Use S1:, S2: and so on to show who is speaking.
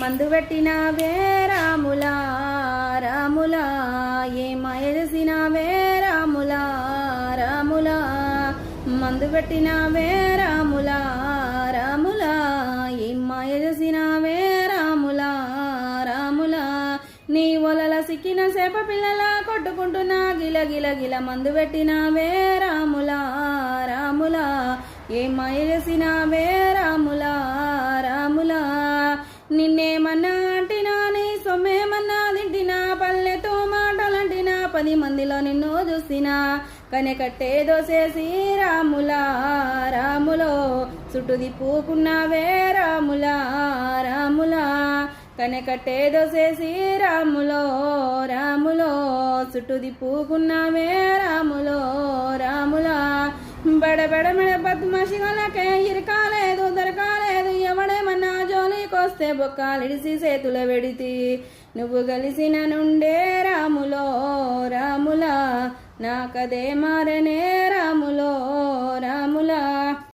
S1: మందు పెట్టినావే రాములా రాములా ఏ మాయ చేసినావే రాములా రాములా మందు పెట్టినావే రాములా రాములా ఏ మాయ చేసినావే రాములా రాములా నీ ఒలల సిక్కిన సేప పిల్లల కొట్టుకుంటున్నా గిల గిల గిల మందు పెట్టినావే రాములా రాములా ఏ మాయ చేసినావే రాములా రాములా నిన్నేమన్నా అంటినా నీ సొమ్మేమన్నా తింటినా పల్లెతో మాటలంటినా 10 మందిలో నిన్ను చూసినా కనెకట్టే దోసేసి రాములా రాములో చుట్టూ దిప్పుకున్నావే రాములా రాములా కనెకట్టే దోసేసి రాములో రాములో చుట్టూ దిప్పుకున్నావే రాములో రాములా బడబడ మెడ బద్మాషిగలకే ఇరకాలేదు దొరకాలేదు ఎవడేమన్నా జోలికొస్తే బొక్కాలిడిసి చేతుల వెడితి నువ్వు కలిసిన నుండే రాములో రాములా నాకదే మారనే రాములో